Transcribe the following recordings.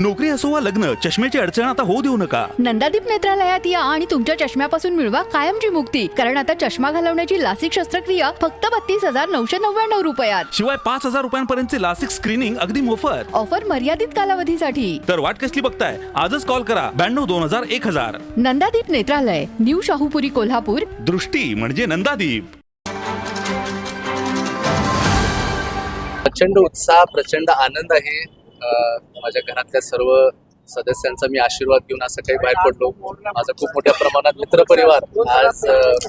नोकरी असो वा लग्न, चष्म्याची अडचण आता होऊ देऊ नका. नंदादीप नेत्रालयात या आणि तुमच्या चष्म्यापासून मिळवा कायमची मुक्ती. कारण आता चष्मा घालवण्याची लासिक शस्त्रक्रिया फक्त 32,999 रुपयात. शिवाय 5,000 रुपयांपर्यंतचे लासिक स्क्रीनिंग अगदी मोफत. ऑफर मर्यादित कालावधीसाठी. तर वाट कसली बघताय, आजच कॉल करा 92-2000-1000. नंदादीप नेत्रालय, न्यू शाहूपुरी, कोल्हापूर. दृष्टी म्हणजे नंदादीप. प्रचंड उत्साह, प्रचंड आनंद आहे. माझ्या घरातल्या सर्व सदस्यांचा मी आशीर्वाद घेऊन असं काही बाहेर पडलो. माझा खूप मोठ्या प्रमाणात मित्रपरिवार आज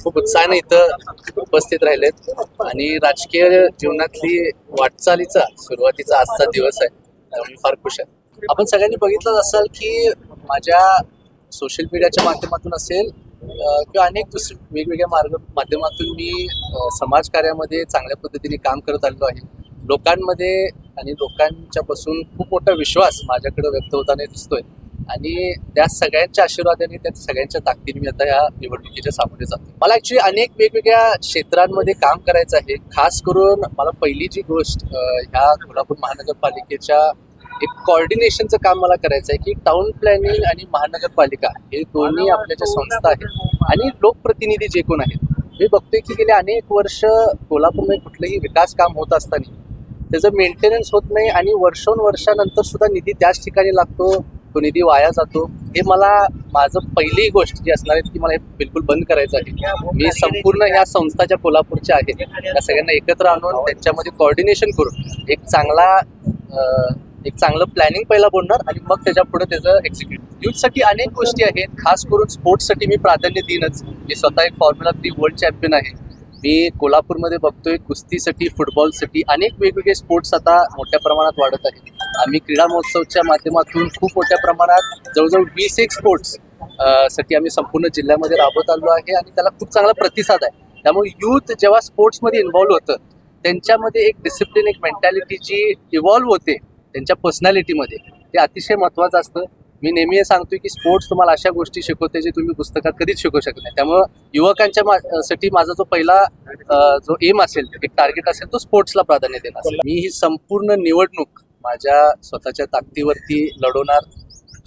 खूप उत्साहाने इथं उपस्थित राहिलेत आणि राजकीय जीवनातली वाटचालीचा सुरुवातीचा आजचा दिवस आहे, त्यामुळे फार खुश आहे. आपण सगळ्यांनी बघितलंच असाल की माझ्या सोशल मीडियाच्या माध्यमातून असेल किंवा अनेक वेगवेगळ्या माध्यमातून मी समाजकार्यामध्ये चांगल्या पद्धतीने काम करत आलेलो आहे. लोकांमध्ये आणि लोकांच्यापासून खूप मोठा विश्वास माझ्याकडे व्यक्त होताना दिसतोय आणि त्या सगळ्यांच्या आशीर्वादाने, त्या सगळ्यांच्या ताकदीने मी आता या निवडणुकीच्या सामोरे जातो. मला ॲक्च्युली अनेक वेगवेगळ्या क्षेत्रांमध्ये काम करायचं आहे. खास करून मला पहिली जी गोष्ट ह्या कोल्हापूर महानगरपालिकेच्या एक कोऑर्डिनेशनचं काम मला करायचं आहे की टाउन प्लॅनिंग आणि महानगरपालिका हे दोन्ही आपल्या ज्या संस्था आहेत आणि लोकप्रतिनिधी जे कोण आहेत, मी बघतोय की गेले अनेक वर्ष कोल्हापूरमध्ये कुठलंही विकास काम होत असताना त्याचं मेंटेनन्स होत नाही आणि वर्षानंतर सुद्धा निधी त्याच ठिकाणी लागतो, तो निधी वाया जातो. हे मला माझं पहिली गोष्ट जी असणार आहे ती मला हे बिलकुल बंद करायचं आहे. मी संपूर्ण ह्या संस्था ज्या कोल्हापूरच्या आहेत त्या सगळ्यांना एकत्र आणून त्यांच्यामध्ये कोऑर्डिनेशन करून एक चांगलं प्लॅनिंग पहिला बनणार आणि मग त्याच्या पुढे त्याचं एक्झिक्यूट. यूथसाठी अनेक गोष्टी आहेत. खास करून स्पोर्ट्ससाठी मी प्राधान्य देईनच. मी स्वतः एक फॉर्म्युला 3 वर्ल्ड चॅम्पियन आहे. मी कोल्हापूरमध्ये बघतोय कुस्तीसाठी, फुटबॉलसाठी अनेक वेगवेगळे स्पोर्ट्स आता मोठ्या प्रमाणात वाढत आहेत. आम्ही क्रीडा महोत्सवच्या माध्यमातून खूप मोठ्या प्रमाणात जवळजवळ 20 स्पोर्ट्स साठी आम्ही संपूर्ण जिल्ह्यामध्ये राबवत आलो आहे आणि त्याला खूप चांगला प्रतिसाद आहे. त्यामुळे यूथ जेव्हा स्पोर्ट्समध्ये इन्व्हॉल्व्ह होतं त्यांच्यामध्ये एक डिसिप्लिन, एक मेंटॅलिटी जी इव्हॉल्व्ह होते त्यांच्या पर्सनॅलिटीमध्ये, ते अतिशय महत्त्वाचं असतं. मी नेहमी हे सांगतोय की स्पोर्ट्स तुम्हाला अशा गोष्टी शिकवते जे तुम्ही पुस्तकात कधीच शिकवू शकत नाही. त्यामुळं युवकांच्या साठी माझा जो पहिला जो एम असेल, एक टार्गेट असेल, तो स्पोर्ट्सला प्राधान्य देणार. मी ही संपूर्ण निवडणूक माझ्या स्वतःच्या ताकदीवरती लढवणार.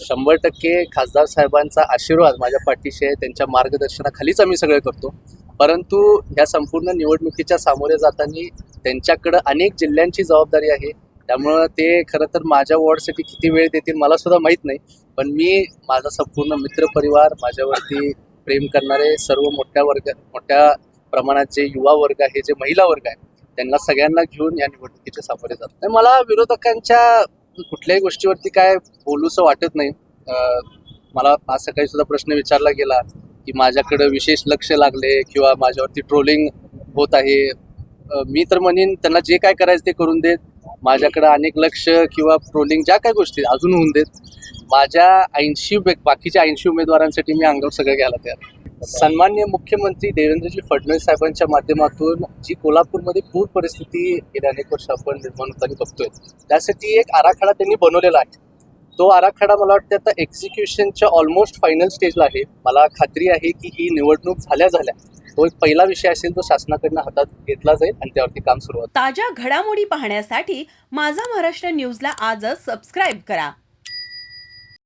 100% खासदार साहेबांचा आशीर्वाद माझ्या पाठीशी आहे, त्यांच्या मार्गदर्शनाखालीच आम्ही सगळं करतो. परंतु या संपूर्ण निवडणुकीच्या सामोरे जाताना त्यांच्याकडं अनेक जिल्ह्यांची जबाबदारी आहे. त्यामुळं ते खरं तर माझ्या वॉर्डसाठी किती वेळ देतील मला सुद्धा माहीत नाही. पण मी माझा संपूर्ण मित्रपरिवार, माझ्यावरती प्रेम करणारे सर्व मोठ्या प्रमाणात जे युवा वर्ग आहे, जे महिला वर्ग आहे, त्यांना सगळ्यांना घेऊन या निवडणुकीच्या सामोरे जातो. मला विरोधकांच्या कुठल्याही गोष्टीवरती काय बोलूसं वाटत नाही. मला आज सकाळी सुद्धा प्रश्न विचारला गेला की माझ्याकडं विशेष लक्ष लागले किंवा माझ्यावरती ट्रोलिंग होत आहे. मी तर म्हणेन त्यांना जे काय करायचं ते करून देत. माझ्याकडं अनेक लक्ष किंवा ट्रोलिंग ज्या काही गोष्टी अजून होऊन देत. माझ्या बाकीच्या 80 उमेदवारांसाठी मी अंगावर सगळं घ्यायला तयार. सन्माननीय मुख्यमंत्री देवेंद्रजी फडणवीस साहेबांच्या माध्यमातून जी कोल्हापूरमध्ये पूर परिस्थिती गेल्या अनेक वर्ष आपण निर्माण होताना बघतोय, त्यासाठी एक आराखडा त्यांनी बनवलेला आहे. तो आराखडा मला वाटतं आता एक्झिक्युशनच्या ऑलमोस्ट फायनल स्टेजला आहे. मला खात्री आहे की ही निवडणूक झाल्या तो एक पहिला विषय असेल तो शासनाकडनं हातात घेतला जाईल आणि त्यावरती काम सुरू होईल. ताज्या घडामोडी पाहण्यासाठी माझा महाराष्ट्र न्यूजला आजच सबस्क्राईब करा.